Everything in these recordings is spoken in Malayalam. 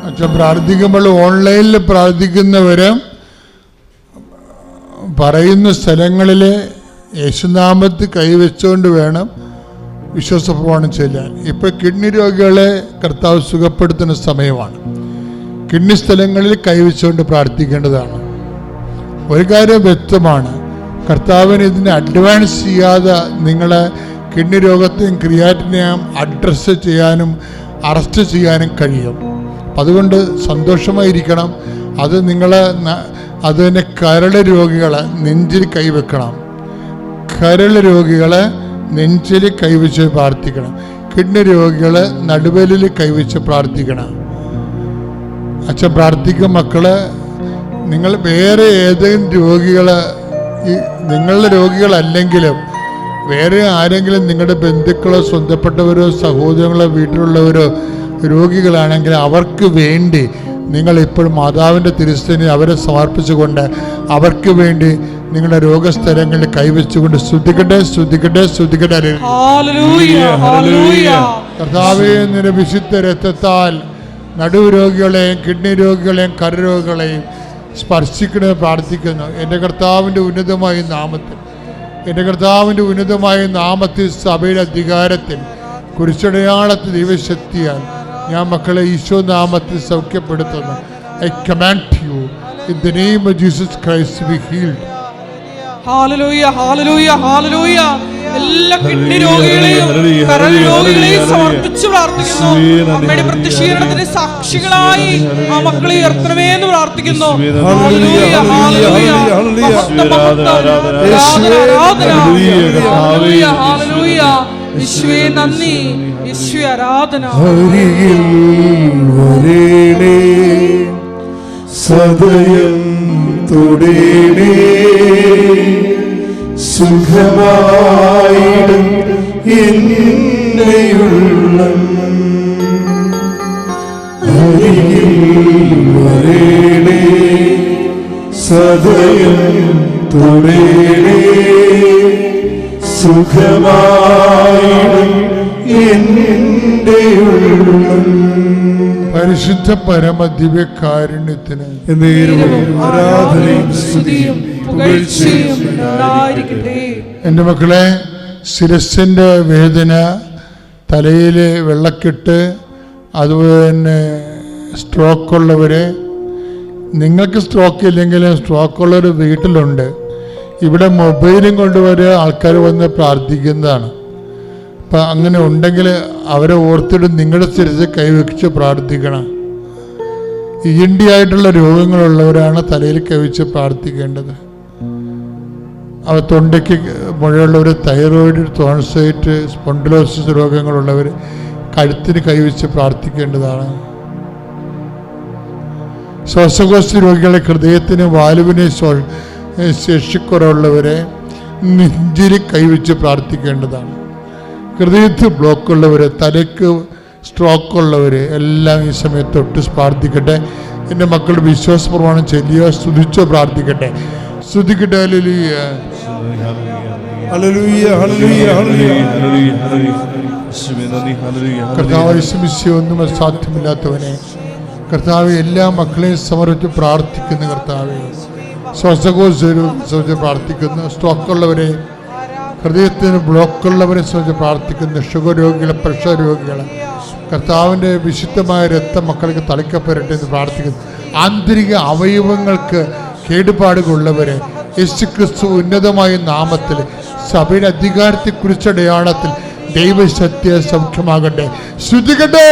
അച്ഛൻ പ്രാർത്ഥിക്കുമ്പോൾ ഓൺലൈനിൽ പ്രാർത്ഥിക്കുന്നവര് പറയുന്ന സ്ഥലങ്ങളിൽ യേശുനാമത്തിൽ കൈവച്ചുകൊണ്ട് വേണം വിശ്വാസപ്രമാണം ചെല്ലാൻ. ഇപ്പോൾ കിഡ്നി രോഗികളെ കർത്താവ് സുഖപ്പെടുത്തുന്ന സമയമാണ്. കിഡ്നി സ്ഥലങ്ങളിൽ കൈവച്ചുകൊണ്ട് പ്രാർത്ഥിക്കേണ്ടതാണ്. ഒരു കാര്യം വ്യക്തമാണ്, കർത്താവിന് ഇതിനെ അഡ്വാൻസ് ചെയ്യാതെ നിങ്ങളെ കിഡ്നി രോഗത്തെയും ക്രിയാറ്റിനെയും അഡ്രസ്സ് ചെയ്യാനും അറസ്റ്റ് ചെയ്യാനും കഴിയും. അതുകൊണ്ട് സന്തോഷമായിരിക്കണം. അത് നിങ്ങളെ അതിന് കരൾ രോഗികളെ നെഞ്ചിൽ കൈവെക്കണം. കരൾ രോഗികളെ നെഞ്ചിൽ കൈവച്ച് പ്രാർത്ഥിക്കണം. കിഡ്നി രോഗികളെ നടുവലിൽ കൈവച്ച് പ്രാർത്ഥിക്കണം. അച്ഛൻ പ്രാർത്ഥിക്കും. മക്കള്, നിങ്ങൾ വേറെ ഏതെങ്കിലും രോഗികളെ, നിങ്ങളുടെ രോഗികളല്ലെങ്കിലും വേറെ ആരെങ്കിലും നിങ്ങളുടെ ബന്ധുക്കളോ സ്വന്തപ്പെട്ടവരോ സഹോദരങ്ങളോ വീട്ടിലുള്ളവരോ രോഗികളാണെങ്കിൽ അവർക്ക് വേണ്ടി നിങ്ങൾ ഇപ്പോഴും മാതാവിൻ്റെ തിരുസേനയിൽ അവരെ സമർപ്പിച്ചുകൊണ്ട് അവർക്ക് വേണ്ടി നിങ്ങളുടെ രോഗസ്ഥലങ്ങളിൽ കൈവച്ചുകൊണ്ട് സ്തുതിക്കട്ടെ. കർത്താവേ, നിന്റെ വിശുദ്ധ രക്തത്താൽ നടുവ് രോഗികളെയും കിഡ്നി രോഗികളെയും കരരോഗികളെയും സ്പർശിക്കണമെന്ന് പ്രാർത്ഥിക്കുന്നു. എൻ്റെ കർത്താവിൻ്റെ ഉന്നതമായ നാമത്തിൽ സഭയുടെ അധികാരത്തിൽ കുരിശടയാളത്തിൽ ദൈവശക്തിയാൽ ഞാൻ മക്കളെ ഈശോ നാമത്തിൽ സൗഖ്യപ്പെടുത്തുന്നു. I command you in the name of Jesus Christ to be healed. Hallelujah, hallelujah, hallelujah. എല്ലാ കിഡ്നി രോഗികളെയും കരൾ രോഗികളെയും സമർപ്പിച്ച് പ്രാർത്ഥിക്കുന്നു. അമ്മയുടെ പ്രത്യക്ഷീകരണത്തിന് സാക്ഷികളായി ആ മക്കളെ ഉയർത്തണമേ എന്ന് പ്രാർത്ഥിക്കുന്നു. Hallelujah, hallelujah, hallelujah. യേശുവേ നന്ദി, യേശുവേ ആരാധന. സദയം തൊടേണേ സുഖമായിടും എന്നെയുള്ളം അരികിൽ വരേണേ സദയം തൊടേണേ സുഖമായിടും എന്നെയുള്ളം. പരിശുദ്ധ പരമദിവ്യകാരുണ്യത്തിന് ആരാധനയും സ്തുതിയും പുകഴ്ചയും ഉണ്ടായിരിക്കട്ടെ. എൻ്റെ മക്കളെ, ശിരസിൻ്റെ വേദന, തലയിൽ വെള്ളക്കെട്ട്, അതുപോലെ തന്നെ സ്ട്രോക്കുള്ളവരെ, നിങ്ങൾക്ക് സ്ട്രോക്ക് ഇല്ലെങ്കിലും സ്ട്രോക്കുള്ളവർ വീട്ടിലുണ്ട്. ഇവിടെ മൊബൈലും കൊണ്ടുവരെ ആൾക്കാർ വന്ന് പ്രാർത്ഥിക്കുന്നതാണ്. അപ്പം അങ്ങനെ ഉണ്ടെങ്കിൽ അവരെ ഓർത്തിട്ട് നിങ്ങളുടെ ശിരസ് കൈവച്ച് പ്രാർത്ഥിക്കണം. ENT ആയിട്ടുള്ള രോഗങ്ങളുള്ളവരാണ് തലയിൽ കൈവച്ച് പ്രാർത്ഥിക്കേണ്ടത്. അവർ തൊണ്ടയ്ക്ക് മുഴയുള്ളവർ, തൈറോയിഡ്, ടോൺസൈറ്റ്, സ്പോണ്ടിലോസിസ് രോഗങ്ങളുള്ളവർ കഴുത്തിന് കൈവച്ച് പ്രാർത്ഥിക്കേണ്ടതാണ്. ശ്വാസകോശ രോഗികളെ, ഹൃദയത്തിന് വാൽവിന് ശേഷിക്കുറവുള്ളവരെ നെഞ്ചിൽ കൈവച്ച് പ്രാർത്ഥിക്കേണ്ടതാണ്. ഹൃദയത്തിൽ ബ്ലോക്കുള്ളവർ, തലയ്ക്ക് സ്ട്രോക്കുള്ളവർ എല്ലാം ഈ സമയത്ത് തൊട്ട് പ്രാർത്ഥിക്കട്ടെ. എൻ്റെ മക്കൾ വിശ്വാസപ്രമാണം ചൊല്ലിയോ സ്തുതിച്ചോ പ്രാർത്ഥിക്കട്ടെ. സ്തുതിക്കട്ടെ. Hallelujah, hallelujah, hallelujah, hallelujah. കർത്താവ് യേശുമിശിഹായെ ഒന്നും അസാധ്യമില്ലാത്തവനെ, കർത്താവ് എല്ലാ മക്കളെയും സമർപ്പിച്ച് പ്രാർത്ഥിക്കുന്നു. കർത്താവെ, ശ്വാസകോശ പ്രാർത്ഥിക്കുന്നു. സ്ട്രോക്കുള്ളവരെ, ഹൃദയത്തിന് ബ്ലോക്കുള്ളവരെ സംബന്ധിച്ച് പ്രാർത്ഥിക്കുന്നു. ഷുഗർ രോഗികളെ, പ്രഷർ രോഗികളെ, കർത്താവിൻ്റെ വിശുദ്ധമായ രക്തം മക്കൾക്ക് തളിക്കപ്പെടട്ടെ എന്ന് പ്രാർത്ഥിക്കുന്നു. ആന്തരിക അവയവങ്ങൾക്ക് കേടുപാടുകളുള്ളവരെ യേശുക്രിസ്തു ഉന്നതമായ നാമത്തിൽ സഭയുടെ അധികാരത്തെ കുറിച്ചടയാളത്തിൽ ദൈവസത്യ സൗഖ്യമാകട്ടെ. ശ്രുതികട്ടെ.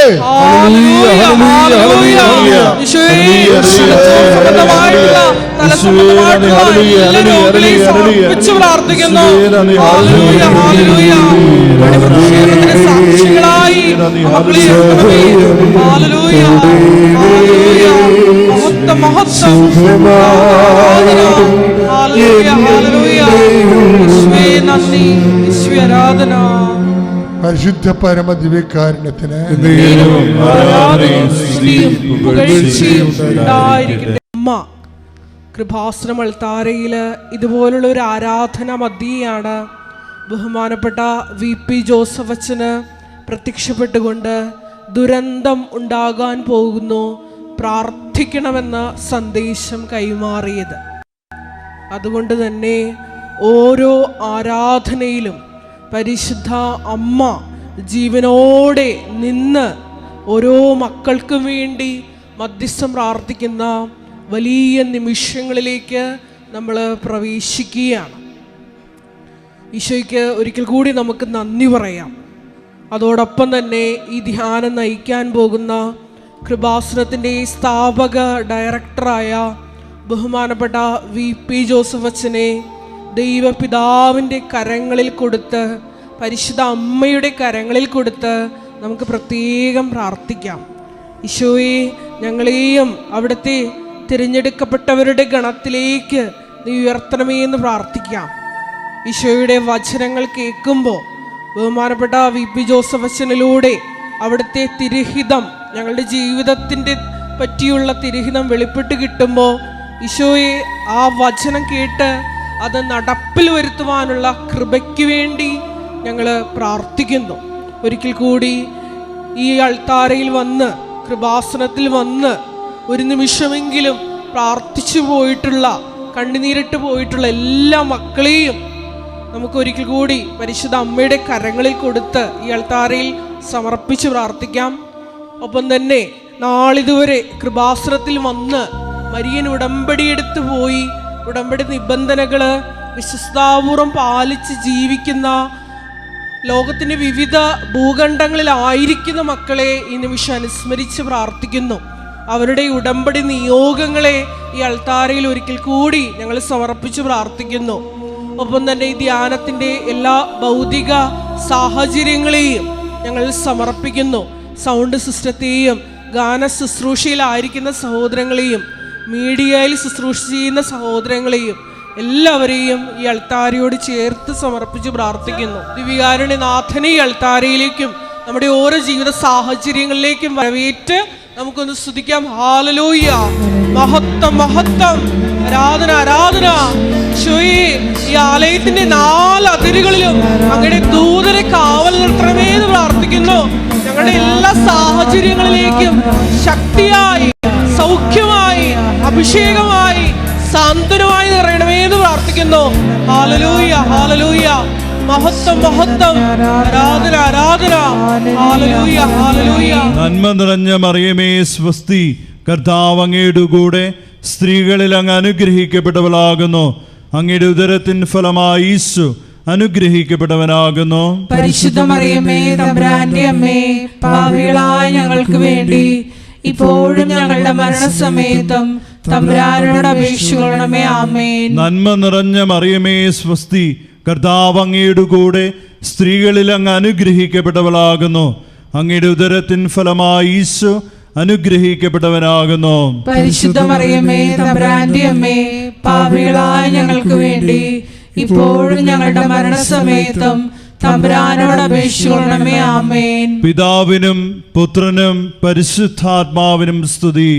പരിശുദ്ധ പരമദിവ്യകാരുണ്യത്തിന് കൃപാസനം അൾത്താരയില് ഇതുപോലുള്ള ഒരു ആരാധന മധ്യയാണ് ബഹുമാനപ്പെട്ട VP ജോസഫ് അച്ഛന് പ്രത്യക്ഷപ്പെട്ടുകൊണ്ട് ദുരന്തം ഉണ്ടാകാൻ പോകുന്നു, പ്രാർത്ഥിക്കണമെന്ന സന്ദേശം കൈമാറിയത്. അതുകൊണ്ട് തന്നെ ഓരോ ആരാധനയിലും പരിശുദ്ധ അമ്മ ജീവനോടെ നിന്ന് ഓരോ മക്കൾക്കും വേണ്ടി മധ്യസ്ഥം പ്രാർത്ഥിക്കുന്ന വലിയ നിമിഷങ്ങളിലേക്ക് നമ്മൾ പ്രവേശിക്കുകയാണ്. ഈശോയ്ക്ക് ഒരിക്കൽ കൂടി നമുക്ക് നന്ദി പറയാം. അതോടൊപ്പം തന്നെ ഈ ധ്യാനം നയിക്കാൻ പോകുന്ന കൃപാസനത്തിൻ്റെ സ്ഥാപക ഡയറക്ടറായ ബഹുമാനപ്പെട്ട VP ജോസഫ് അച്ഛനെ ദൈവപിതാവിൻ്റെ കരങ്ങളിൽ കൊടുത്ത്, പരിശുദ്ധ അമ്മയുടെ കരങ്ങളിൽ കൊടുത്ത് നമുക്ക് പ്രത്യേകം പ്രാർത്ഥിക്കാം. ഈശോയെ, ഞങ്ങളെയും അവിടുത്തെ തിരഞ്ഞെടുക്കപ്പെട്ടവരുടെ ഗണത്തിലേക്ക് നീ ഉയർത്തണമേ എന്ന് പ്രാർത്ഥിക്കാം. ഈശോയുടെ വചനങ്ങൾ കേൾക്കുമ്പോൾ ബഹുമാനപ്പെട്ട VP ജോസഫ് അച്ഛനിലൂടെ അവിടുത്തെ തിരുഹിതം, ഞങ്ങളുടെ ജീവിതത്തിൻ്റെ പറ്റിയുള്ള തിരുഹിതം വെളിപ്പെട്ട് കിട്ടുമ്പോൾ ഈശോയെ ആ വചനം കേട്ട് അത് നടപ്പിൽ വരുത്തുവാനുള്ള കൃപയ്ക്ക് വേണ്ടി ഞങ്ങൾ പ്രാർത്ഥിക്കുന്നു. ഒരിക്കൽ കൂടി ഈ അൾത്താരയിൽ വന്ന്, കൃപാസനത്തിൽ വന്ന് ഒരു നിമിഷമെങ്കിലും പ്രാർത്ഥിച്ചു പോയിട്ടുള്ള, കണ്ണുനീരിട്ട് പോയിട്ടുള്ള എല്ലാ മക്കളെയും നമുക്ക് ഒരിക്കൽ കൂടി പരിശുദ്ധ അമ്മയുടെ കരങ്ങളിൽ കൊടുത്ത് ഈ അൾത്താരയിൽ സമർപ്പിച്ച് പ്രാർത്ഥിക്കാം. ഒപ്പം തന്നെ നാളിതുവരെ കൃപാസനത്തിൽ വന്ന് മരിയൻ ഉടമ്പടി എടുത്തു പോയി, ഉടമ്പടി നിബന്ധനകൾ വിശ്വസ്താപൂർവം പാലിച്ച് ജീവിക്കുന്ന, ലോകത്തിൻ്റെ വിവിധ ഭൂഖണ്ഡങ്ങളിലായിരിക്കുന്ന മക്കളെ ഈ നിമിഷം അനുസ്മരിച്ച് പ്രാർത്ഥിക്കുന്നു. അവരുടെ ഉടമ്പടി നിയോഗങ്ങളെ ഈ അൾത്താരയിൽ ഒരിക്കൽ കൂടി ഞങ്ങൾ സമർപ്പിച്ച് പ്രാർത്ഥിക്കുന്നു. ഒപ്പം തന്നെ ഈ ധ്യാനത്തിൻ്റെ എല്ലാ ഭൗതിക സാഹചര്യങ്ങളെയും ഞങ്ങൾ സമർപ്പിക്കുന്നു. സൗണ്ട് സിസ്റ്റത്തെയും ഗാന ശുശ്രൂഷയിലായിരിക്കുന്ന സഹോദരങ്ങളെയും മീഡിയയിൽ ശുശ്രൂഷ ചെയ്യുന്ന സഹോദരങ്ങളെയും എല്ലാവരെയും ഈ അൾത്താരയോട് ചേർത്ത് സമർപ്പിച്ച് പ്രാർത്ഥിക്കുന്നു. ദിവ്യകാരുണ്യനാഥനെ ഈ അൾത്താരയിലേക്കും നമ്മുടെ ഓരോ ജീവിത സാഹചര്യങ്ങളിലേക്കും വരവേറ്റ് നമുക്കൊന്ന് സ്തുതിക്കാം. ഹല്ലേലൂയ, മഹത്വം മഹത്വം, ആരാധന ആരാധന. ഈശോയേ, ഈ ആലയത്തിന്റെ 4 അതിരുകളിലും അങ്ങയുടെ ദൂതരെ കാവൽ നിർത്തണമേ എന്ന് പ്രാർത്ഥിക്കുന്നു. ഞങ്ങളുടെ എല്ലാ സാഹചര്യങ്ങളിലേക്കും ശക്തിയായി, സൗഖ്യമായി, അഭിഷേകമായി, സാന്ത്വനമായി നിറയണമേ എന്ന് പ്രാർത്ഥിക്കുന്നു. ഹല്ലേലൂയ ഹല്ലേലൂയ, മഹത്വം മഹത്വം, ആരാധന ആരാധന. Hallelujah hallelujah. നന്മ നിറഞ്ഞ മറിയമേ സ്വസ്തി, കർത്താവ് അങ്ങയുടെ കൂടെ സ്ത്രീകളിൽ അങ്ങ് അനുഗ്രഹിക്കപ്പെട്ടവളാകുന്നു. അങ്ങയുടെ ഉദരത്തിൻ ഫലമായി ഈശോ അനുഗ്രഹിക്കപ്പെട്ടവനാകുന്നു. പരിശുദ്ധ മറിയമേ തമ്പുരാന്റെ അമ്മേ, പാപികളായ ഞങ്ങൾക്ക് വേണ്ടി ഇപ്പോഴും ഞങ്ങളുടെ മരണസമയത്തും തമ്പുരാനോട് അപേക്ഷിക്കണമേ. ആമേൻ. നന്മ നിറഞ്ഞ മറിയമേ സ്വസ്തി, കർത്താവ് അങ്ങയുടെ കൂടെ സ്ത്രീകളിൽ അങ്ങ് അനുഗ്രഹിക്കപ്പെട്ടവളാകുന്നു. അങ്ങയുടെ ഉദരത്തിൻ ഫലമായി ഈശോ അനുഗ്രഹിക്കപ്പെട്ടവനാകുന്നു. പരിശുദ്ധ മറിയമേ തമ്പുരാന്റെ അമ്മേ, പാപികളായ ഞങ്ങൾക്ക് വേണ്ടി ഇപ്പോഴും ഞങ്ങളുടെ മരണസമയത്തും തമ്പുരാനോട് അപേക്ഷിക്കണമേ. ആമേൻ. പിതാവിനും പുത്രനും പരിശുദ്ധാത്മാവിനും സ്തുതി.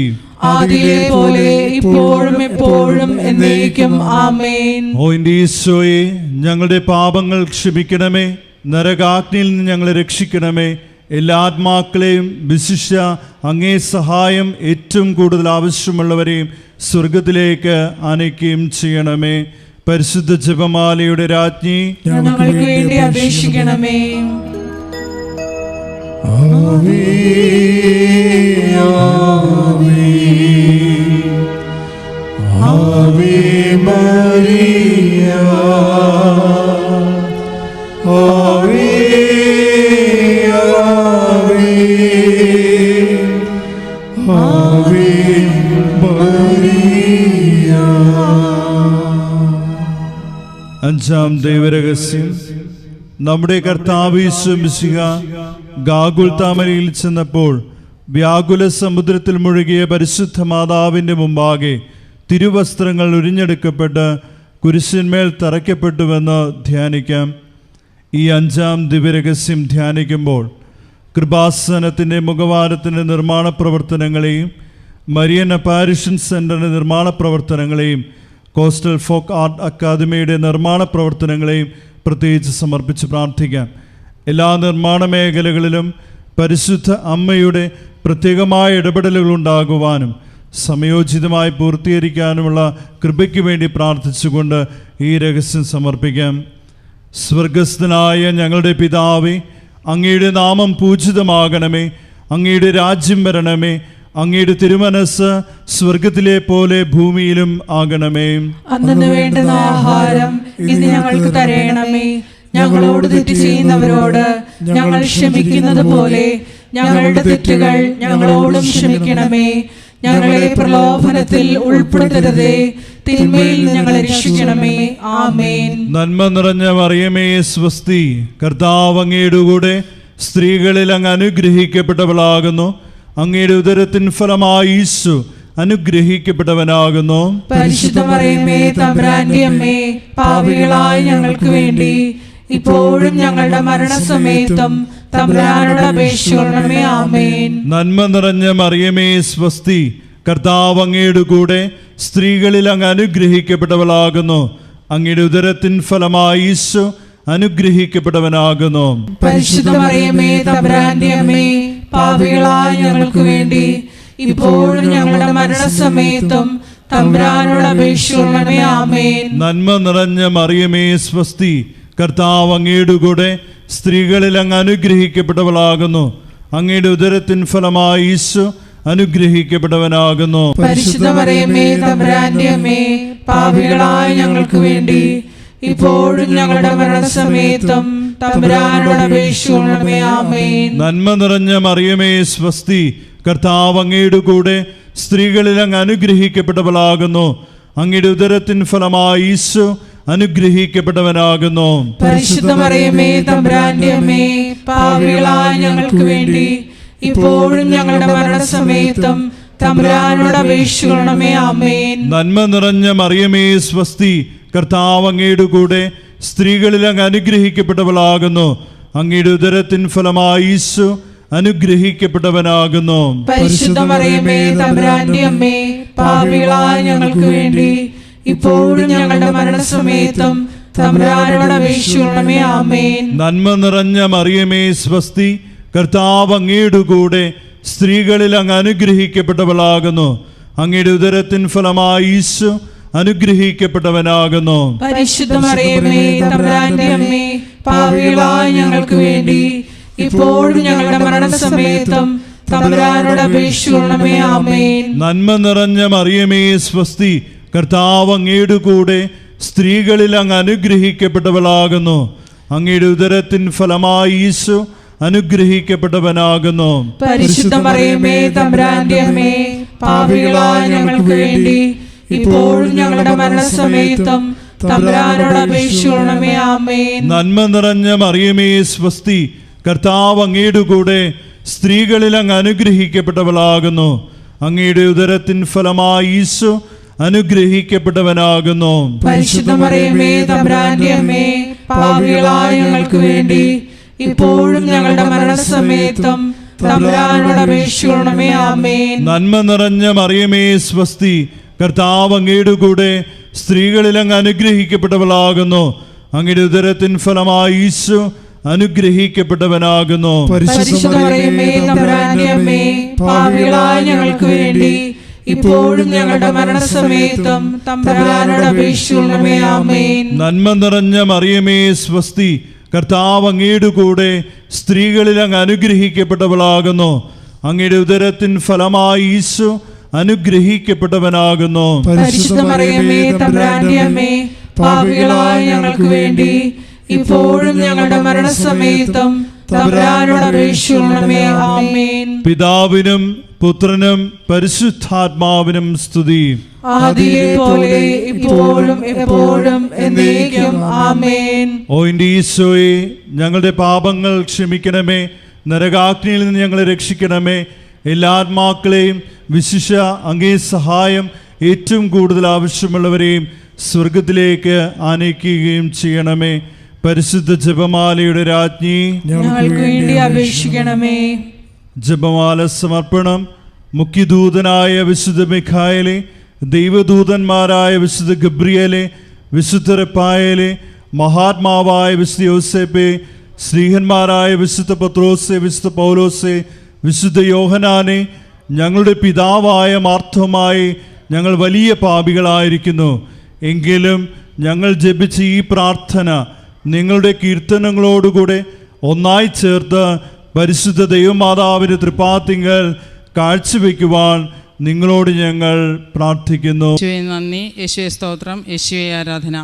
ആദിയിലെ പോലെ ഇപ്പോഴും എപ്പോഴും എന്നേക്കും. ആമേൻ. ഓ എൻ്റെ ഈശോയെ, ഞങ്ങളുടെ പാപങ്ങൾ ക്ഷമിക്കണമേ, നരകാഗ്നിയിൽ നിന്ന് ഞങ്ങളെ രക്ഷിക്കണമേ. എല്ലാ ആത്മാക്കളെയും, വിശിഷ്യ അങ്ങേ സഹായം ഏറ്റവും കൂടുതൽ ആവശ്യമുള്ളവരെയും സ്വർഗത്തിലേക്ക് ആനയിക്കുകയും ചെയ്യണമേ. പരിശുദ്ധ ജപമാലയുടെ രാജ്ഞി, ഞങ്ങൾക്ക് വേണ്ടി അപേക്ഷിക്കണമേ. ആമേൻ ആമേൻ. ആവേ മരിയ, ആവേ ആവേ, ആവേ മരിയ. അഞ്ചാം ദൈവരഹസ്യം. നമ്മുടെ കർത്താവ് യേശു മിശിഹ ഗാഗുൽത്താമലയിൽ ചെന്നപ്പോൾ വ്യാകുല സമുദ്രത്തിൽ മുഴുകിയ പരിശുദ്ധ മാതാവിൻ്റെ മുമ്പാകെ തിരുവസ്ത്രങ്ങൾ ഉരിഞ്ഞെടുക്കപ്പെട്ട് കുരിശിന്മേൽ തറയ്ക്കപ്പെട്ടുവെന്ന് ധ്യാനിക്കാം. ഈ അഞ്ചാം ദിവ്യരഹസ്യം ധ്യാനിക്കുമ്പോൾ കൃപാസനത്തിൻ്റെ മുഖവാരത്തിൻ്റെ നിർമ്മാണ പ്രവർത്തനങ്ങളെയും മരിയൻ അപ്പാരിഷൻ സെൻ്ററിൻ്റെ നിർമ്മാണ പ്രവർത്തനങ്ങളെയും കോസ്റ്റൽ ഫോക്ക് ആർട്ട് അക്കാദമിയുടെ നിർമ്മാണ പ്രവർത്തനങ്ങളെയും പ്രത്യേകിച്ച് സമർപ്പിച്ച് പ്രാർത്ഥിക്കാം. എല്ലാ നിർമ്മാണ മേഖലകളിലും പരിശുദ്ധ അമ്മയുടെ പ്രത്യേകമായ ഇടപെടലുകൾ ഉണ്ടാകുവാനും സമയോചിതമായി പൂർത്തീകരിക്കാനുമുള്ള കൃപയ്ക്ക് വേണ്ടി പ്രാർത്ഥിച്ചുകൊണ്ട് ഈ രഹസ്യം സമർപ്പിക്കാം. സ്വർഗസ്ഥനായ ഞങ്ങളുടെ പിതാവേ, അങ്ങയുടെ നാമം പൂജിതമാകണമേ, അങ്ങയുടെ രാജ്യം വരണമേ, അങ്ങയുടെ തിരുമനസ് സ്വർഗത്തിലെ പോലെ ഭൂമിയിലും ആകണമേ. അന്നു വേണ്ടുന്ന ആഹാരം ഇന്ന് ഞങ്ങൾക്ക് തരയണമേ. ഞങ്ങളോട് തെറ്റ് ചെയ്യുന്നവരോട് ഞങ്ങൾ ക്ഷമിക്കുന്നത് പോലെ ഞങ്ങളുടെ തെറ്റുകൾ ഞങ്ങളോടും ക്ഷമിക്കണമേ. ഞങ്ങളെ പ്രലോഭനത്തിൽ ഉൾപ്പെടുത്തരുതേ, തിന്മയിൽ ഞങ്ങളെ രക്ഷിക്കണമേ. ആമേൻ. നന്മ നിറഞ്ഞ മറിയമേ സ്വസ്തി, കർത്താവ് അങ്ങയുടെ കൂടെ സ്ത്രീകളിൽ അങ്ങ് അനുഗ്രഹിക്കപ്പെട്ടവളാകുന്നു. അങ്ങയുടെ ഉദരത്തിൻ ഫലമായി ഈശോ അനുഗ്രഹിക്കപ്പെട്ടവനാകുന്നു. പരിശുദ്ധ മറിയമേ തമ്പുരാന്റെ അമ്മേ, പാപികളായ ഞങ്ങൾക്ക് വേണ്ടി ഇപ്പോഴും ഞങ്ങളുടെ മരണസമയത്തും തമ്പുരാനോട് അപേക്ഷിക്കണമേ. ആമേൻ. നന്മ നിറഞ്ഞ മറിയമേ സ്വസ്തി, കർത്താവ് അങ്ങയുടെ കൂടെ സ്ത്രീകളിൽ അങ്ങ് അനുഗ്രഹിക്കപ്പെട്ടവളാകുന്നു. അങ്ങയുടെ ഉദരത്തിൻ ഫലമായി ഈശോ അനുഗ്രഹിക്കപ്പെട്ടവനാകുന്നു. പരിശുദ്ധ മറിയമേ തമ്പുരാന്റെ അമ്മേ, പാപികളായ ഞങ്ങൾക്ക് വേണ്ടി ഇപ്പോഴും ഞങ്ങളുടെ മരണസമയത്തും തമ്പുരാനോട് അപേക്ഷിക്കണമേ. ആമേൻ. നന്മ നിറഞ്ഞ മറിയമേ സ്വസ്തി, കർത്താവ് അങ്ങയുടെ കൂടെ സ്ത്രീകളിൽ അങ്ങ് അനുഗ്രഹിക്കപ്പെട്ടവളാകുന്നു. അങ്ങയുടെ ഉദരത്തിൻ ഫലമായി ഈശോ അനുഗ്രഹിക്കപ്പെട്ടവനാകുന്നു. പരിശുദ്ധ മറിയമേ തമ്പുരാന്റെ അമ്മേ, പാപികളായ ഞങ്ങൾക്ക് വേണ്ടി ഇപ്പോഴും ഞങ്ങളുടെ മരണസമയത്തും തമ്പുരാനോട് അപേക്ഷിക്കണമേ. ആമേൻ. നന്മ നിറഞ്ഞ മറിയമേ സ്വസ്തി, കർത്താവ് അങ്ങയുടെ കൂടെ സ്ത്രീകളിൽ അങ്ങ് അനുഗ്രഹിക്കപ്പെട്ടവളാകുന്നു. അങ്ങയുടെ ഉദരത്തിൻ ഫലമായി ഈശോ അനുഗ്രഹിക്കപ്പെട്ടവനാകുന്നു. പരിശുദ്ധ മറിയമേ തമ്പുരാന്റെ അമ്മേ, പാപികളായ ഞങ്ങൾക്ക് വേണ്ടി ഇപ്പോഴും ഞങ്ങളുടെ മരണസമയത്തും തമ്പുരാനോട് അപേക്ഷിക്കണമേ. ആമേൻ. നന്മ നിറഞ്ഞ മറിയമേ സ്വസ്തി, കർത്താവ് അങ്ങയുടെ കൂടെ സ്ത്രീകളിൽ അങ്ങ് അനുഗ്രഹിക്കപ്പെട്ടവളാകുന്നു. അങ്ങയുടെ ഉദരത്തിൻ ഫലമായി ഈശോ അനുഗ്രഹിക്കപ്പെട്ടവനാകുന്നു. പരിശുദ്ധ മറിയമേ തമ്പുരാന്റെ അമ്മേ, പാപികളായ ഞങ്ങൾക്ക് വേണ്ടി ഇപ്പോഴും ഞങ്ങളുടെ മരണസമയത്തും തമ്പുരാനോട് അപേക്ഷിക്കണമേ. ആമേൻ. നന്മ നിറഞ്ഞ മറിയമേ സ്വസ്തി, കർത്താവ് അങ്ങയുടെ കൂടെ സ്ത്രീകളിൽ അങ്ങ് അനുഗ്രഹിക്കപ്പെട്ടവളാകുന്നു. അങ്ങയുടെ ഉദരത്തിൻ ഫലമായി ഈശോ അനുഗ്രഹിക്കപ്പെട്ടവനാകുന്നു. പരിശുദ്ധ മറിയമേ തമ്പുരാന്റെ അമ്മേ, പാപികളായ ഞങ്ങൾക്ക് വേണ്ടി ഇപ്പോഴും ഞങ്ങളുടെ മരണസമയത്തും തമ്പുരാനോട് അപേക്ഷിക്കണമേ. ആമേൻ. നന്മ നിറഞ്ഞ മറിയമേ സ്വസ്തി, കർത്താവ് അങ്ങയുടെ കൂടെ സ്ത്രീകളിൽ അങ്ങ് അനുഗ്രഹിക്കപ്പെട്ടവളാകുന്നു. അങ്ങയുടെ ഉദരത്തിൻ ഫലമായി ഈശോ അനുഗ്രഹിക്കപ്പെട്ടവനാകുന്നു. പരിശുദ്ധ മറിയമേ തമ്പുരാന്റെ അമ്മേ, പാപികളായ ഞങ്ങൾക്ക് വേണ്ടി ഇപ്പോഴും ഞങ്ങളുടെ മരണസമയത്തും തമ്പുരാനോട് അപേക്ഷിക്കണമേ. ആമേൻ. നന്മ നിറഞ്ഞ മറിയമേ സ്വസ്തി, കർത്താവ് അങ്ങയുടെ കൂടെ സ്ത്രീകളിൽ അങ്ങ് അനുഗ്രഹിക്കപ്പെട്ടവളാകുന്നു. അങ്ങയുടെ ഉദരത്തിൻ ഫലമായി ഈശോ അനുഗ്രഹിക്കപ്പെട്ടവനാകുന്നു. പരിശുദ്ധ മറിയമേ തമ്പുരാന്റെ അമ്മേ, പാപികളായ ഞങ്ങൾക്ക് വേണ്ടി ഇപ്പോഴും ഞങ്ങളുടെ മരണസമയത്തും തമ്പുരാനോട് അപേക്ഷിക്കണമേ. ആമേൻ. നന്മ നിറഞ്ഞ മറിയമേ സ്വസ്തി, കർത്താവ് അങ്ങയുടെ കൂടെ സ്ത്രീകളിൽ അങ്ങ് അനുഗ്രഹിക്കപ്പെട്ടവളാകുന്നു. അങ്ങയുടെ ഉദരത്തിൻ ഫലമായി ഈശോ അനുഗ്രഹിക്കപ്പെട്ടവനാകുന്നു. പരിശുദ്ധ മറിയമേ തമ്പുരാന്റെ അമ്മേ, പാപികളായ ഞങ്ങൾക്ക് വേണ്ടി ഇപ്പോഴും ഞങ്ങളുടെ മരണസമയത്തും തമ്പുരാനോട് അപേക്ഷിക്കണമേ. ആമേൻ. നന്മ നിറഞ്ഞ മറിയമേ സ്വസ്തി, കർത്താവ് അങ്ങയുടെ കൂടെ സ്ത്രീകളിൽ അങ്ങ് അനുഗ്രഹിക്കപ്പെട്ടവളാകുന്നു. അങ്ങയുടെ ഉദരത്തിൻ ഫലമായി ഈശോ അനുഗ്രഹിക്കപ്പെട്ടവനാകുന്നു. പരിശുദ്ധ മറിയമേ തമ്പുരാന്റെ അമ്മേ, പാപികളായ ഞങ്ങൾക്ക് വേണ്ടി ഇപ്പോഴും ഞങ്ങളുടെ മരണസമയത്തും തമ്പുരാനോട് അപേക്ഷിക്കണമേ. ആമേൻ. പിതാവിനും പുത്രനും പരിശുദ്ധാത്മാവിനും സ്തുതി. ആദിയിലെ പോലെ ഇപ്പോഴും എപ്പോഴും എന്നേക്കും. ആമേൻ. ഓ എൻ്റെ ഈശോയെ, ഞങ്ങളുടെ പാപങ്ങൾ ക്ഷമിക്കണമേ, നരകാഗ്നിയിൽ നിന്ന് ഞങ്ങളെ രക്ഷിക്കണമേ. എല്ലാ ആത്മാക്കളെയും വിശിഷ്യ അങ്ങേ സഹായം ഏറ്റവും കൂടുതൽ ആവശ്യമുള്ളവരെയും സ്വർഗത്തിലേക്ക് ആനയിക്കുകയും ചെയ്യണമേ. പരിശുദ്ധ ജപമാലയുടെ രാജ്ഞി, ഞങ്ങൾക്ക് വേണ്ടി അപേക്ഷിക്കണമേ. ജപമാല സമർപ്പണം. മുഖ്യദൂതനായ വിശുദ്ധ മിഖായേലെ, ദൈവദൂതന്മാരായ വിശുദ്ധ ഗബ്രിയേലെ, വിശുദ്ധ റഫായേലെ, മഹാത്മാവായ വിശുദ്ധ യോസേപ്പെ, ശ്രീഹന്മാരായ വിശുദ്ധ പത്രോസെ, വിശുദ്ധ പൗലോസെ, വിശുദ്ധ യോഹന്നാനെ, ഞങ്ങളുടെ പിതാവായ മാർത്തോമായി ഞങ്ങൾ വലിയ പാപികളായിരിക്കുന്നു. എങ്കിലും ഞങ്ങൾ ജപിച്ച ഈ പ്രാർത്ഥന നിങ്ങളുടെ കീർത്തനങ്ങളോടുകൂടെ ഒന്നായി ചേർത്ത് പരിശുദ്ധ ദൈവമാതാവിൻ്റെ തൃപ്പാത്തിങ്കൽ കാഴ്ചവെക്കുവാൻ നിങ്ങളോട് ഞങ്ങൾ പ്രാർത്ഥിക്കുന്നു. യേശുവേ നന്ദി, യേശുവേ സ്തോത്രം, യേശുവേ ആരാധന.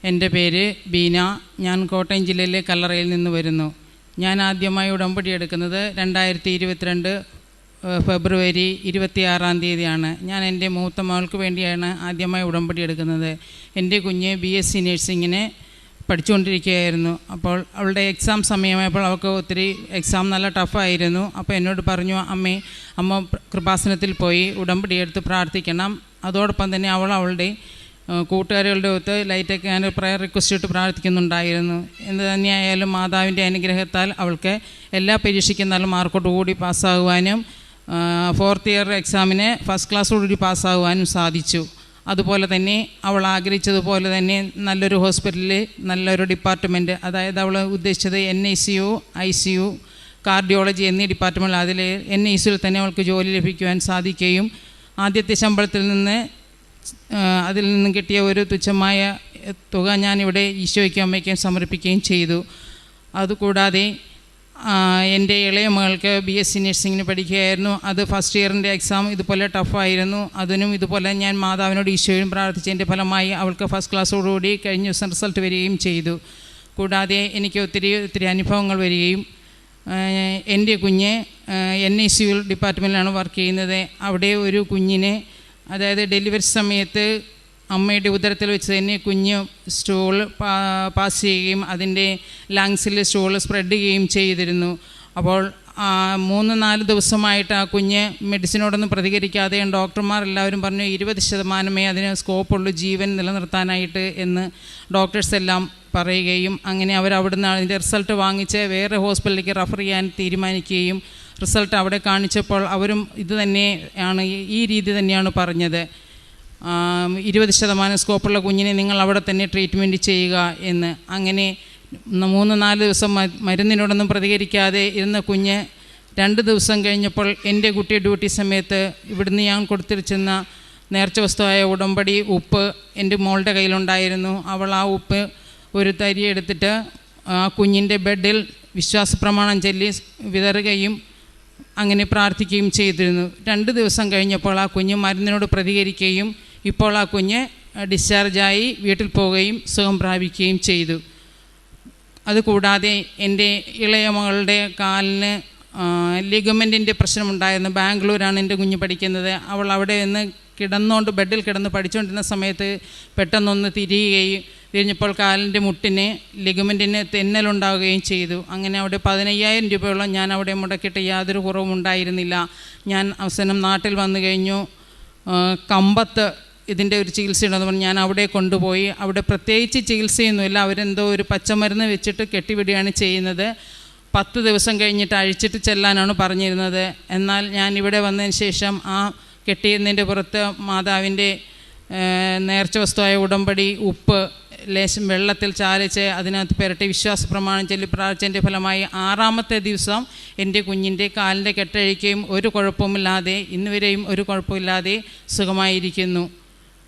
എൻ്റെ പേര് ബീന. ഞാൻ കോട്ടയം ജില്ലയിലെ കല്ലറയിൽ നിന്ന് വരുന്നു. ഞാൻ ആദ്യമായി ഉടമ്പടി എടുക്കുന്നത് 2022 ഫെബ്രുവരി 26 ഞാൻ എൻ്റെ മൂത്ത മകൾക്ക് വേണ്ടിയാണ് ആദ്യമായി ഉടമ്പടി എടുക്കുന്നത്. എൻ്റെ കുഞ്ഞ് BSc നഴ്സിങ്ങിന് പഠിച്ചുകൊണ്ടിരിക്കുകയായിരുന്നു. അപ്പോൾ അവളുടെ എക്സാം സമയമായപ്പോൾ അവൾക്ക് ഒത്തിരി എക്സാം നല്ല ടഫായിരുന്നു. അപ്പോൾ എന്നോട് പറഞ്ഞു, അമ്മ കൃപാസനത്തിൽ പോയി ഉടമ്പടി എടുത്ത് പ്രാർത്ഥിക്കണം. അതോടൊപ്പം തന്നെ അവളുടെ കൂട്ടുകാരികളുടെ ഒത്ത് ലൈറ്റൊക്കെ ഞാൻ പ്രയർ റിക്വസ്റ്റ് ഇട്ട് പ്രാർത്ഥിക്കുന്നുണ്ടായിരുന്നു. എന്ത് തന്നെയായാലും മാതാവിൻ്റെ അനുഗ്രഹത്താൽ അവൾക്ക് എല്ലാ പരീക്ഷയ്ക്കും നല്ല മാർക്കോടുകൂടി പാസ്സാകുവാനും 4th ഇയർ എക്സാമിന് ഫസ്റ്റ് ക്ലാസ്സോടുകൂടി പാസ്സാകുവാനും സാധിച്ചു. അതുപോലെ തന്നെ അവൾ ആഗ്രഹിച്ചതുപോലെ തന്നെ നല്ലൊരു ഹോസ്പിറ്റലിൽ നല്ലൊരു ഡിപ്പാർട്ട്മെൻറ്റ്, അതായത് അവൾ ഉദ്ദേശിച്ചത് NICU, ICU, കാർഡിയോളജി എന്നീ ഡിപ്പാർട്ട്മെൻറ്റിൽ അതിൽ NICUവിൽ തന്നെ അവൾക്ക് ജോലി ലഭിക്കുവാൻ സാധിക്കുകയും ആദ്യത്തെ ശമ്പളത്തിൽ നിന്ന് അതിൽ നിന്നും കിട്ടിയ ഒരു തുച്ഛമായ തുക ഞാനിവിടെ ഈശോയ്ക്കും അമ്മയ്ക്കും സമർപ്പിക്കുകയും ചെയ്തു. അതുകൂടാതെ എൻ്റെ ഇളയ മകൾക്ക് BSc നഴ്സിങ്ങിന് പഠിക്കുകയായിരുന്നു. അത് ഫസ്റ്റ് ഇയറിൻ്റെ എക്സാം ഇതുപോലെ ടഫായിരുന്നു. അതിനും ഇതുപോലെ ഞാൻ മാതാവിനോട് ഈശോയും പ്രാർത്ഥിച്ചതിൻ്റെ ഫലമായി അവൾക്ക് ഫസ്റ്റ് ക്ലാസ്സോടുകൂടി കഴിഞ്ഞ ദിവസം റിസൾട്ട് വരികയും ചെയ്തു. കൂടാതെ എനിക്ക് ഒത്തിരി അനുഭവങ്ങൾ വരികയും എൻ്റെ കുഞ്ഞ് NICU ഡിപ്പാർട്ട്മെൻറ്റിലാണ് വർക്ക് ചെയ്യുന്നത്. അവിടെ ഒരു കുഞ്ഞിനെ, അതായത് ഡെലിവറി സമയത്ത് അമ്മയുടെ ഉദരത്തിൽ വെച്ച് തന്നെ കുഞ്ഞ് സ്റ്റൂൾ പാസ് ചെയ്യുകയും അതിൻ്റെ ലങ്സിൽ സ്റ്റൂൾ സ്പ്രെഡ് ചെയ്യുകയും ചെയ്തിരുന്നു. അപ്പോൾ 3-4 ദിവസമായിട്ട് ആ കുഞ്ഞ് മെഡിസിനോടൊന്നും പ്രതികരിക്കാതെ ഡോക്ടർമാരെല്ലാവരും പറഞ്ഞു 20% അതിന് സ്കോപ്പുള്ളൂ ജീവൻ നിലനിർത്താനായിട്ട് എന്ന് ഡോക്ടേഴ്സ് എല്ലാം പറയുകയും അങ്ങനെ അവരവിടുന്ന് അതിൻ്റെ റിസൾട്ട് വാങ്ങിച്ച് വേറെ ഹോസ്പിറ്റലിലേക്ക് റെഫർ ചെയ്യാൻ തീരുമാനിക്കുകയും റിസൾട്ട് അവിടെ കാണിച്ചപ്പോൾ അവരും ഇത് തന്നെയാണ്, ഈ രീതി തന്നെയാണ് പറഞ്ഞത്. 20% സ്കോപ്പുള്ള കുഞ്ഞിനെ നിങ്ങൾ അവിടെ തന്നെ ട്രീറ്റ്മെൻറ്റ് ചെയ്യുക എന്ന്. അങ്ങനെ 3-4 ദിവസം മരുന്നിനോടൊന്നും പ്രതികരിക്കാതെ ഇരുന്ന കുഞ്ഞ് 2 ദിവസം കഴിഞ്ഞപ്പോൾ എൻ്റെ കുട്ടി ഡ്യൂട്ടി സമയത്ത് ഇവിടുന്ന് ഞാൻ കൊടുത്തിരിച്ചെന്ന നേർച്ച വസ്തുവായ ഉടമ്പടി ഉപ്പ് എൻ്റെ മോളുടെ കയ്യിലുണ്ടായിരുന്നു. അവൾ ആ ഉപ്പ് ഒരു തരി എടുത്തിട്ട് ആ കുഞ്ഞിൻ്റെ ബെഡിൽ വിശ്വാസപ്രമാണം ചൊല്ലി വിതറുകയും അങ്ങനെ പ്രാർത്ഥിക്കുകയും ചെയ്തിരുന്നു. 2 ദിവസം കഴിഞ്ഞപ്പോൾ ആ കുഞ്ഞ് മരുന്നിനോട് പ്രതികരിക്കുകയും ഇപ്പോൾ ആ കുഞ്ഞ് ഡിസ്ചാർജായി വീട്ടിൽ പോവുകയും സുഖം പ്രാപിക്കുകയും ചെയ്തു. അതുകൂടാതെ എൻ്റെ ഇളയ മകളുടെ കാലിന് ലിഗമെൻറ്റിൻ്റെ പ്രശ്നമുണ്ടായിരുന്നു. ബാംഗ്ലൂരാണ് എൻ്റെ കുഞ്ഞ് പഠിക്കുന്നത്. അവൾ അവിടെ നിന്ന് ബെഡിൽ കിടന്ന് പഠിച്ചുകൊണ്ടിരുന്ന സമയത്ത് പെട്ടെന്നൊന്ന് തിരിഞ്ഞപ്പോൾ കാലിൻ്റെ മുട്ടിന് ലിഗമെൻറ്റിന് തെന്നലുണ്ടാവുകയും ചെയ്തു. അങ്ങനെ അവിടെ 15,000 രൂപയോളം ഞാൻ അവിടെ മുടക്കിയിട്ട് യാതൊരു കുറവും ഉണ്ടായിരുന്നില്ല. ഞാൻ അവസാനം നാട്ടിൽ വന്നു കഴിഞ്ഞു. കമ്പത്ത് ഇതിൻ്റെ ഒരു ചികിത്സയുണ്ടെന്ന് പറഞ്ഞ് ഞാൻ അവിടെ കൊണ്ടുപോയി. അവിടെ പ്രത്യേകിച്ച് ചികിത്സയൊന്നുമില്ല, അവരെന്തോ ഒരു പച്ചമരുന്ന് വെച്ചിട്ട് കെട്ടിവിടുകയാണ് ചെയ്യുന്നത്. 10 ദിവസം കഴിഞ്ഞിട്ട് അഴിച്ചിട്ട് ചെല്ലാനാണ് പറഞ്ഞിരുന്നത്. എന്നാൽ ഞാൻ ഇവിടെ വന്നതിന് ശേഷം ആ കെട്ടിയതിൻ്റെ പുറത്ത് മാതാവിൻ്റെ നേർച്ച വസ്തുവായ ഉടമ്പടി ഉപ്പ് ലേശം വെള്ളത്തിൽ ചാലിച്ച് അതിനകത്ത് പുരട്ടി വിശ്വാസ പ്രമാണം ചൊല്ലി പ്രാർത്ഥിച്ചതിൻ്റെ ഫലമായി 6ാമത്തെ ദിവസം എൻ്റെ കുഞ്ഞിൻ്റെ കാലിൻ്റെ കെട്ടഴിക്കുകയും ഒരു കുഴപ്പമില്ലാതെ ഇന്നുവരെയും ഒരു കുഴപ്പമില്ലാതെ സുഖമായിരിക്കുന്നു.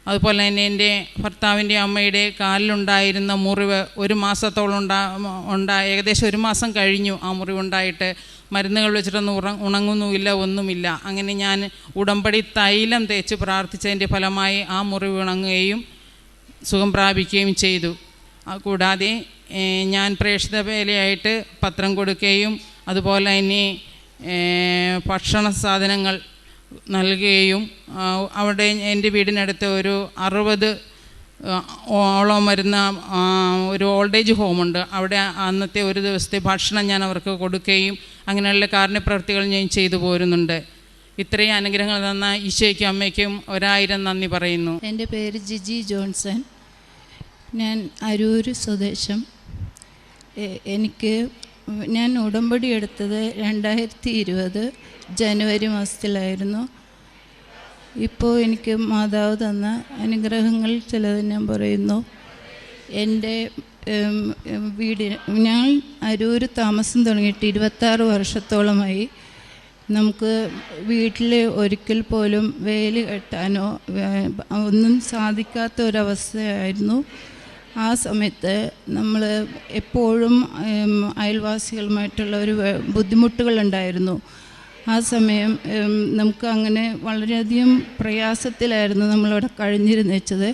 അതുപോലെ തന്നെ എൻ്റെ ഭർത്താവിൻ്റെ അമ്മയുടെ കാലിലുണ്ടായിരുന്ന മുറിവ് 1 മാസത്തോളം ഏകദേശം 1 മാസം കഴിഞ്ഞു ആ മുറിവുണ്ടായിട്ട്. മരുന്നുകൾ വെച്ചിട്ടൊന്നും ഉണങ്ങുന്നുമില്ല, ഒന്നുമില്ല. അങ്ങനെ ഞാൻ ഉടമ്പടി തൈലം തേച്ച് പ്രാർത്ഥിച്ചതിൻ്റെ ഫലമായി ആ മുറിവ് ഉണങ്ങുകയും സുഖം പ്രാപിക്കുകയും ചെയ്തു. കൂടാതെ ഞാൻ പ്രേക്ഷിത വേലയായിട്ട് പത്രം കൊടുക്കുകയും അതുപോലെ തന്നെ ഭക്ഷണ സാധനങ്ങൾ നൽകുകയും അവിടെ എൻ്റെ വീടിനടുത്ത് ഒരു 60 ഓളം വരുന്ന ഒരു ഓൾഡ് ഏജ് ഹോമുണ്ട്. അവിടെ അന്നത്തെ ഒരു ദിവസത്തെ ഭക്ഷണം ഞാൻ അവർക്ക് കൊടുക്കുകയും അങ്ങനെയുള്ള കാരുണ്യപ്രവൃത്തികൾ ഞാൻ ചെയ്തു പോരുന്നുണ്ട്. ഇത്രയും അനുഗ്രഹങ്ങൾ തന്ന ഈശോയ്ക്കും അമ്മയ്ക്കും 1000 നന്ദി പറയുന്നു. എൻ്റെ പേര് ജിജി ജോൺസൺ. ഞാൻ അരൂർ സ്വദേശം. ഞാൻ ഉടമ്പടി എടുത്തത് 2020 ജനുവരി മാസത്തിലായിരുന്നു. ഇപ്പോൾ എനിക്ക് മാതാവ് തന്ന അനുഗ്രഹങ്ങൾ ചിലത് ഞാൻ പറയുന്നു. എൻ്റെ ഞാൻ അരൂർ താമസം തുടങ്ങിയിട്ട് 26 വർഷത്തോളമായി. നമുക്ക് വീട്ടിൽ ഒരിക്കൽ പോലും വേലി കെട്ടാനോ ഒന്നും സാധിക്കാത്ത ഒരവസ്ഥയായിരുന്നു. ആ സമയത്ത് നമ്മൾ എപ്പോഴും അയൽവാസികളുമായിട്ടുള്ള ഒരു ബുദ്ധിമുട്ടുകളുണ്ടായിരുന്നു. ആ സമയം നമുക്ക് അങ്ങനെ വളരെയധികം പ്രയാസത്തിലായിരുന്നു നമ്മളിവിടെ കഴിഞ്ഞിരുന്നത്.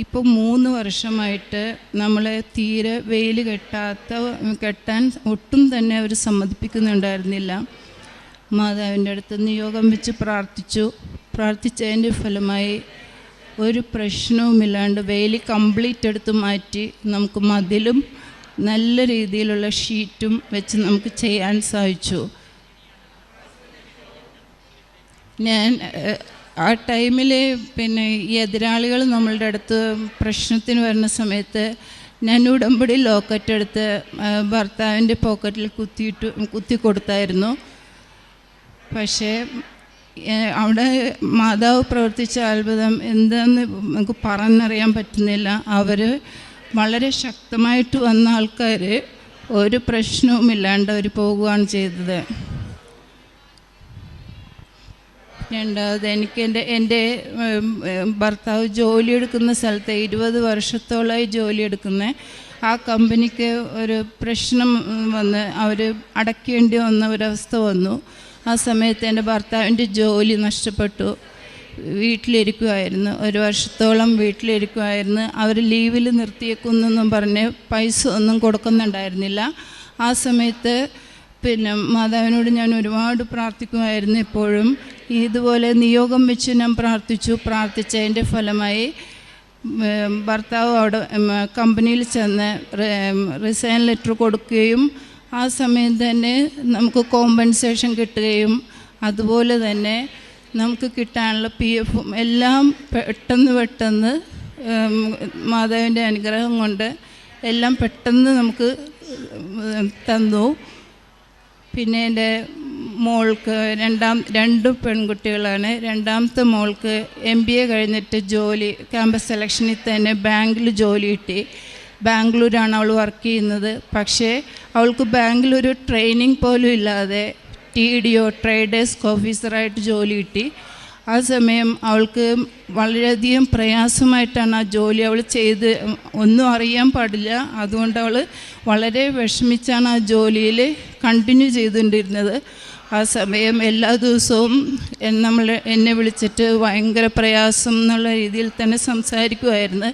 ഇപ്പോൾ 3 വർഷമായിട്ട് നമ്മളെ തീരെ വെയിൽ കെട്ടാൻ ഒട്ടും തന്നെ അവർ സമ്മതിപ്പിക്കുന്നുണ്ടായിരുന്നില്ല. മാതാവിൻ്റെ അടുത്ത് നിയോഗം വെച്ച് പ്രാർത്ഥിച്ചതിൻ്റെ ഫലമായി ഒരു പ്രശ്നവുമില്ലാണ്ട് വെയിൽ കംപ്ലീറ്റ് എടുത്ത് മാറ്റി നമുക്ക് മതിലും നല്ല രീതിയിലുള്ള ഷീറ്റും വെച്ച് നമുക്ക് ചെയ്യാൻ സാധിച്ചു. ഞാൻ ആ ടൈമിൽ പിന്നെ ഈ എതിരാളികൾ നമ്മളുടെ അടുത്ത് പ്രശ്നത്തിന് വരുന്ന സമയത്ത് ഞാൻ ഉടമ്പടി ലോക്കറ്റ് എടുത്ത് ഭർത്താവിൻ്റെ പോക്കറ്റിൽ കുത്തി കൊടുത്തായിരുന്നു. പക്ഷേ അവിടെ മാതാവ് പ്രവർത്തിച്ച അത്ഭുതം എന്താണെന്ന് നമുക്ക് പറഞ്ഞറിയാൻ പറ്റുന്നില്ല. അവർ വളരെ ശക്തമായിട്ട് വന്ന ആൾക്കാർ ഒരു പ്രശ്നവുമില്ലാണ്ട് അവർ പോകുകയാണ് ചെയ്തത്. രണ്ടാമത് എൻ്റെ ഭർത്താവ് ജോലിയെടുക്കുന്ന സ്ഥലത്ത് 20 വർഷത്തോളമായി ജോലിയെടുക്കുന്ന ആ കമ്പനിക്ക് ഒരു പ്രശ്നം വന്ന് അവർ അടയ്ക്കേണ്ടി വന്ന ഒരവസ്ഥ വന്നു. ആ സമയത്ത് എൻ്റെ ഭർത്താവിൻ്റെ ജോലി നഷ്ടപ്പെട്ടു. വീട്ടിലിരിക്കുമായിരുന്നു, 1 വർഷത്തോളം വീട്ടിലിരിക്കുമായിരുന്നു. അവർ ലീവിൽ നിർത്തിയേക്കുന്നെന്നും പറഞ്ഞ് പൈസ ഒന്നും കൊടുക്കുന്നുണ്ടായിരുന്നില്ല. ആ സമയത്ത് പിന്നെ മാതാവിനോട് ഞാൻ ഒരുപാട് പ്രാർത്ഥിക്കുമായിരുന്നു. എപ്പോഴും ഇതുപോലെ നിയോഗം വെച്ച് ഞാൻ പ്രാർത്ഥിച്ചതിൻ്റെ ഫലമായി ഭർത്താവ് അവിടെ കമ്പനിയിൽ ചെന്ന് റിസൈൻ ലെറ്റർ കൊടുക്കുകയും ആ സമയം തന്നെ നമുക്ക് കോമ്പൻസേഷൻ കിട്ടുകയും അതുപോലെ തന്നെ നമുക്ക് കിട്ടാനുള്ള PF എല്ലാം പെട്ടെന്ന് മാതാവിൻ്റെ അനുഗ്രഹം കൊണ്ട് എല്ലാം പെട്ടെന്ന് നമുക്ക് തന്നു. പിന്നെ എൻ്റെ മോൾക്ക് 2 പെൺകുട്ടികളാണ്. രണ്ടാമത്തെ മോൾക്ക് MBA കഴിഞ്ഞിട്ട് ക്യാമ്പസ് സെലക്ഷനിൽ തന്നെ ബാങ്കിൽ ജോലി കിട്ടി. ബാംഗ്ലൂരാണ് അവൾ വർക്ക് ചെയ്യുന്നത്. പക്ഷേ അവൾക്ക് ബാംഗ്ലൂർ ട്രെയിനിങ് പോലും ഇല്ലാതെ TDO ട്രേഡ് ഡെസ്ക് ഓഫീസറായിട്ട് ജോലി കിട്ടി. ആ സമയം അവൾക്ക് വളരെയധികം പ്രയാസമായിട്ടാണ് ആ ജോലി അവൾ ചെയ്ത്, ഒന്നും അറിയാൻ പാടില്ല. അതുകൊണ്ട് അവൾ വളരെ വിഷമിച്ചാണ് ആ ജോലിയിൽ കണ്ടിന്യൂ ചെയ്തുകൊണ്ടിരുന്നത്. ആ സമയം എല്ലാ ദിവസവും എന്നെ വിളിച്ചിട്ട് ഭയങ്കര പ്രയാസം എന്നുള്ള രീതിയിൽ തന്നെ സംസാരിക്കുമായിരുന്നു.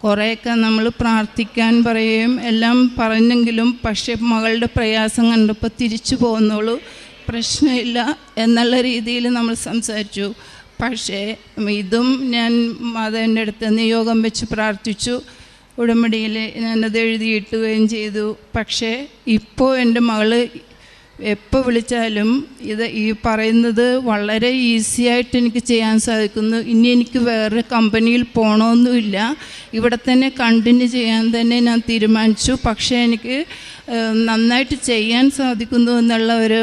കുറേയൊക്കെ നമ്മൾ പ്രാർത്ഥിക്കാൻ പറയുകയും എല്ലാം പറഞ്ഞെങ്കിലും പക്ഷേ മകളുടെ പ്രയാസം കണ്ടപ്പോൾ തിരിച്ചു പോകുന്നുള്ളൂ, പ്രശ്നമില്ല എന്നുള്ള രീതിയിൽ നമ്മൾ സംസാരിച്ചു. പക്ഷേ ഇതും ഞാൻ മാതാവിൻ്റെ അടുത്ത് നിയോഗം വെച്ച് പ്രാർത്ഥിച്ചു. ഉടമ്പടിയിൽ ഞാനത് എഴുതിയിട്ടുകയും ചെയ്തു. പക്ഷേ ഇപ്പോൾ എൻ്റെ മകള് എപ്പോൾ വിളിച്ചാലും ഈ പറയുന്നത് വളരെ ഈസിയായിട്ട് എനിക്ക് ചെയ്യാൻ സാധിക്കുന്നു. ഇനി എനിക്ക് വേറെ കമ്പനിയിൽ പോകണമെന്നുമില്ല, ഇവിടെ തന്നെ കണ്ടിന്യൂ ചെയ്യാൻ തന്നെ ഞാൻ തീരുമാനിച്ചു. പക്ഷേ എനിക്ക് നന്നായിട്ട് ചെയ്യാൻ സാധിക്കുന്നു എന്നുള്ള ഒരു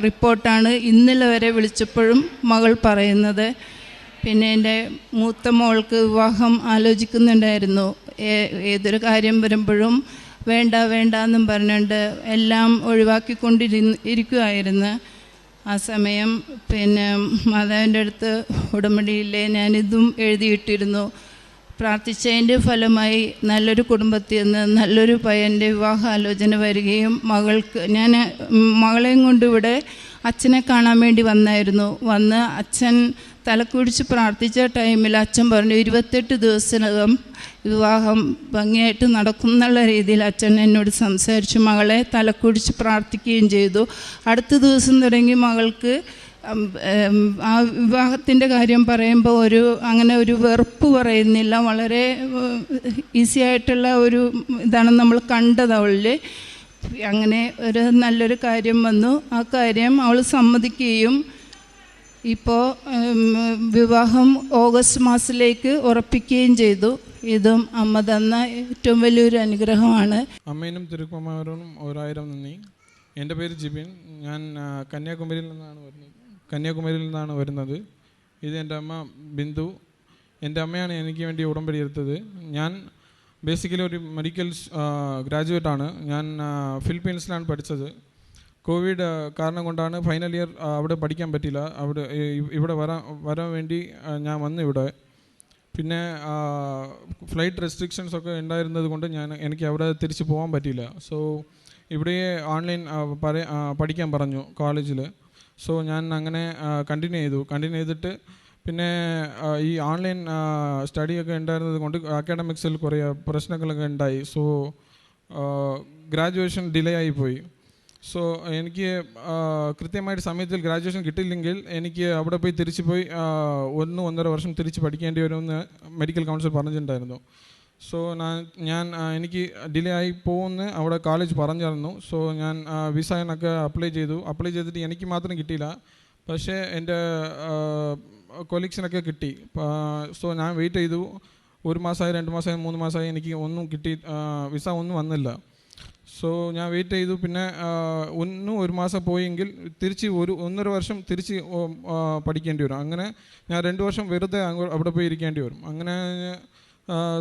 റിപ്പോർട്ടാണ് ഇന്നലെ വരെ വിളിച്ചപ്പോഴും മകൾ പറയുന്നത്. പിന്നെ എൻ്റെ മൂത്ത മോൾക്ക് വിവാഹം ആലോചിക്കുന്നുണ്ടായിരുന്നു. ഏതൊരു കാര്യം വരുമ്പോഴും വേണ്ട എന്നും പറഞ്ഞുകൊണ്ട് എല്ലാം ഒഴിവാക്കിക്കൊണ്ടിരിക്കുമായിരുന്നു. ആ സമയം പിന്നെ മാതാവിൻ്റെ അടുത്ത് ഉടമ്പടിയിലെ ഞാനിതും എഴുതിയിട്ടിരുന്നു. പ്രാർത്ഥിച്ചതിൻ്റെ ഫലമായി നല്ലൊരു കുടുംബത്തിൽ നിന്ന് നല്ലൊരു പയ്യൻ്റെ വിവാഹാലോചന വരികയും ഞാൻ മകളെയും കൊണ്ട് ഇവിടെ അച്ഛനെ കാണാൻ വേണ്ടി വന്ന് അച്ഛൻ തലക്കുടിച്ച് പ്രാർത്ഥിച്ച ടൈമിൽ അച്ഛൻ പറഞ്ഞു 28 ദിവസത്തിനകം വിവാഹം ഭംഗിയായിട്ട് നടക്കും എന്നുള്ള രീതിയിൽ അച്ഛൻ എന്നോട് സംസാരിച്ചു. മകളെ തലക്കുടിച്ച് പ്രാർത്ഥിക്കുകയും ചെയ്തു. അടുത്ത ദിവസം തുടങ്ങി മകൾക്ക് ആ വിവാഹത്തിൻ്റെ കാര്യം പറയുമ്പോൾ അങ്ങനെ ഒരു വെറുപ്പ് പറയുന്നില്ല. വളരെ ഈസി ആയിട്ടുള്ള ഒരു ഇതാണ് നമ്മൾ കണ്ടത് അവളിൽ. അങ്ങനെ ഒരു നല്ലൊരു കാര്യം വന്നു. ആ കാര്യം അവൾ സമ്മതിക്കുകയും ഇപ്പോൾ വിവാഹം ഓഗസ്റ്റ് മാസത്തിലേക്ക് ഉറപ്പിക്കുകയും ചെയ്തു. ഇതും അമ്മ തന്ന ഏറ്റവും വലിയൊരു അനുഗ്രഹമാണ്. അമ്മേനും തിരുക്കുമാരനും 1000 നന്ദി. എൻ്റെ പേര് ജിബിൻ. ഞാൻ കന്യാകുമാരിയിൽ നിന്നാണ് വരുന്നത്. ഇത് എൻ്റെ അമ്മ ബിന്ദു. എൻ്റെ അമ്മയാണ് എനിക്ക് വേണ്ടി ഉടമ്പടി എടുത്തത്. ഞാൻ ബേസിക്കലി ഒരു മെഡിക്കൽ ഗ്രാജുവേറ്റാണ്. ഞാൻ ഫിലിപ്പീൻസിലാണ് പഠിച്ചത്. കോവിഡ് കാരണം കൊണ്ടാണ് ഫൈനൽ ഇയർ അവിടെ പഠിക്കാൻ പറ്റില്ല. ഇവിടെ വരാൻ വേണ്ടി ഞാൻ വന്നു ഇവിടെ. പിന്നെ ഫ്ലൈറ്റ് റെസ്ട്രിക്ഷൻസ് ഒക്കെ ഉണ്ടായിരുന്നത് കൊണ്ട് എനിക്ക് അവിടെ തിരിച്ച് പോകാൻ പറ്റിയില്ല. സോ ഇവിടെ ഓൺലൈൻ പഠിക്കാൻ പറഞ്ഞു കോളേജിൽ. സോ ഞാൻ അങ്ങനെ കണ്ടിന്യൂ ചെയ്തിട്ട് പിന്നെ ഈ ഓൺലൈൻ സ്റ്റഡിയൊക്കെ ഉണ്ടായിരുന്നത് കൊണ്ട് അക്കാഡമിക്സിൽ കുറേ പ്രശ്നങ്ങളൊക്കെ ഉണ്ടായി. സോ ഗ്രാജുവേഷൻ ഡിലേ ആയിപ്പോയി. സോ എനിക്ക് കൃത്യമായിട്ട് സമയത്തിൽ ഗ്രാജുവേഷൻ കിട്ടിയില്ലെങ്കിൽ എനിക്ക് അവിടെ പോയി തിരിച്ച് പോയി 1-1.5 വർഷം തിരിച്ച് പഠിക്കേണ്ടി വരുമെന്ന് മെഡിക്കൽ കൗൺസിൽ പറഞ്ഞിട്ടുണ്ടായിരുന്നു. സോ എനിക്ക് ഡിലേ ആയി പോകുമെന്ന് അവിടെ കോളേജ് പറഞ്ഞിരുന്നു. സോ ഞാൻ വിസയൊക്കെ അപ്ലൈ ചെയ്തിട്ട് എനിക്ക് മാത്രം കിട്ടിയില്ല, പക്ഷേ എൻ്റെ കൊലീഗ്സിനൊക്കെ കിട്ടി. സോ ഞാൻ വെയിറ്റ് ചെയ്തു. 1 മാസമായി, 2 മാസമായി, 3 മാസമായി, എനിക്ക് ഒന്നും വിസ ഒന്നും വന്നില്ല. സോ ഞാൻ വെയിറ്റ് ചെയ്തു. പിന്നെ 1 മാസം പോയെങ്കിൽ തിരിച്ച് 1.5 വർഷം തിരിച്ച് പഠിക്കേണ്ടി വരും. അങ്ങനെ ഞാൻ 2 വർഷം വെറുതെ അവിടെ പോയി ഇരിക്കേണ്ടി വരും. അങ്ങനെ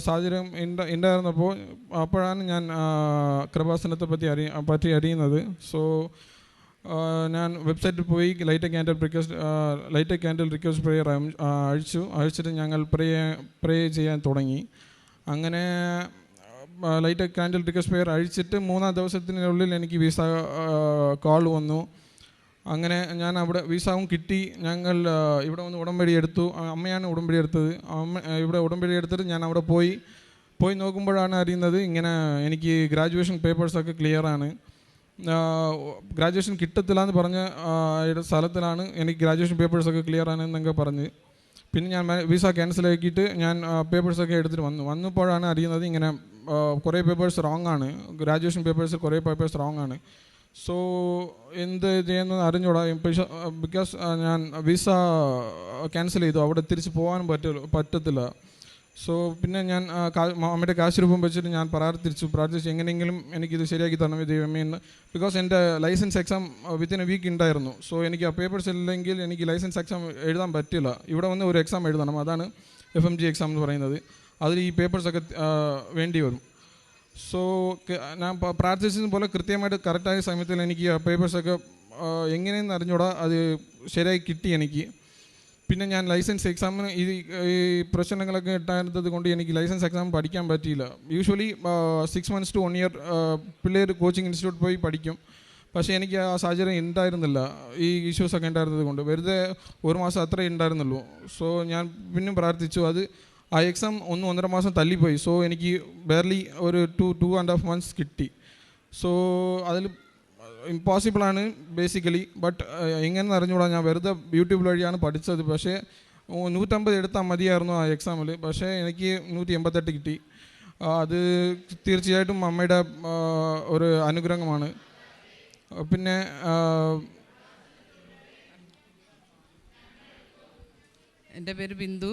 സാഹചര്യം ഉണ്ടായിരുന്നപ്പോൾ അപ്പോഴാണ് ഞാൻ കൃപാസനത്തെ പറ്റി അറിയുന്നത്. സോ ഞാൻ വെബ്സൈറ്റിൽ പോയി ലൈറ്റ് ക്യാൻഡിൽ റിക്വസ്റ്റ് പ്രെയർ അഴിച്ചിട്ട് ഞങ്ങൾ പ്രേ ചെയ്യാൻ തുടങ്ങി. അങ്ങനെ ലൈറ്റ് ക്യാൻഡിൽ റിക്വസ്റ്റ് പ്രെയർ അഴിച്ചിട്ട് 3-ാം ദിവസത്തിനുള്ളിൽ എനിക്ക് വിസ കോൾ വന്നു. അങ്ങനെ ഞാൻ അവിടെ വിസവും കിട്ടി. ഞങ്ങൾ ഇവിടെ വന്ന് ഉടമ്പടി എടുത്തു. അമ്മയാണ് ഉടമ്പടി എടുത്തത്. ഇവിടെ ഉടമ്പടി എടുത്തിട്ട് ഞാൻ അവിടെ പോയി നോക്കുമ്പോഴാണ് അറിയുന്നത് ഇങ്ങനെ എനിക്ക് ഗ്രാജുവേഷൻ പേപ്പേഴ്സൊക്കെ ക്ലിയറാണ്. ഗ്രാജുവേഷൻ കിട്ടത്തില്ല എന്ന് പറഞ്ഞ സ്ഥലത്തിലാണ് എനിക്ക് ഗ്രാജുവേഷൻ പേപ്പേഴ്സൊക്കെ ക്ലിയറാണ് എന്നൊക്കെ പറഞ്ഞ്. പിന്നെ ഞാൻ വിസ ക്യാൻസൽ ആക്കിയിട്ട് ഞാൻ പേപ്പേഴ്സൊക്കെ എടുത്തിട്ട് വന്നപ്പോഴാണ് അറിയുന്നത് ഇങ്ങനെ കുറേ പേപ്പേഴ്സ് റോങ് ആണ്. ഗ്രാജുവേഷൻ കുറേ പേപ്പേഴ്സ് റോങ് ആണ്. സോ എന്ത് ചെയ്യുന്നത് അറിഞ്ഞൂടാ. ബിക്കോസ് ഞാൻ വിസ ക്യാൻസൽ ചെയ്തു, അവിടെ തിരിച്ച് പോകാനും പറ്റത്തില്ല. സോ പിന്നെ ഞാൻ അമ്മയുടെ കാശ് രൂപം വെച്ചിട്ട് ഞാൻ പ്രാർത്ഥിച്ച് എങ്ങനെയെങ്കിലും എനിക്കിത് ശരിയാക്കി തരണം ദൈവമേ എന്ന്. ബിക്കോസ് എൻ്റെ licence exam within a week ഉണ്ടായിരുന്നു. സോ എനിക്ക് ആ പേപ്പേഴ്സ് ഇല്ലെങ്കിൽ എനിക്ക് ലൈസൻസ് എക്സാം എഴുതാൻ പറ്റില്ല. ഇവിടെ വന്ന് ഒരു എക്സാം എഴുതണം, അതാണ് FMG എക്സാം എന്ന് പറയുന്നത്. അതിൽ ഈ പേപ്പേഴ്സൊക്കെ വേണ്ടി വരും. സോ ഞാൻ പ്രാർത്ഥിച്ചത് പോലെ കൃത്യമായിട്ട് കറക്റ്റായ സമയത്തിൽ എനിക്ക് ആ പേപ്പേഴ്സൊക്കെ എങ്ങനെയെന്ന് അറിഞ്ഞൂടാ, അത് ശരിയായി കിട്ടി എനിക്ക്. പിന്നെ ഞാൻ ലൈസൻസ് എക്സാമിന് ഈ പ്രശ്നങ്ങളൊക്കെ ഉണ്ടായിരുന്നത് കൊണ്ട് എനിക്ക് ലൈസൻസ് എക്സാം പഠിക്കാൻ പറ്റിയില്ല. യൂഷ്വലി 6 months to 1 year പിള്ളേർ കോച്ചിങ് ഇൻസ്റ്റിറ്റ്യൂട്ട് പോയി പഠിക്കും. പക്ഷേ എനിക്ക് ആ സാഹചര്യം ഉണ്ടായിരുന്നില്ല, ഈ ഇഷ്യൂസൊക്കെ ഉണ്ടായിരുന്നത് കൊണ്ട്. വെറുതെ 1 മാസം അത്രേ ഉണ്ടായിരുന്നുള്ളൂ. സോ ഞാൻ പിന്നും പ്രാർത്ഥിച്ചു. ആ എക്സാം 1-1.5 മാസം തള്ളിപ്പോയി. സോ എനിക്ക് ബെയർലി ഒരു 2.5 months കിട്ടി. സോ അതിൽ ഇമ്പോസിബിളാണ് ബേസിക്കലി. ബട്ട് എങ്ങനെ അറിഞ്ഞുകൂടാ, ഞാൻ വെറുതെ യൂട്യൂബ് വഴിയാണ് പഠിച്ചത്. പക്ഷേ 150 എടുത്താൽ മതിയായിരുന്നു ആ എക്സാമിൽ. പക്ഷേ എനിക്ക് 188 കിട്ടി. അത് തീർച്ചയായിട്ടും അമ്മയുടെ ഒരു അനുഗ്രഹമാണ്. പിന്നെ എൻ്റെ പേര് ബിന്ദു.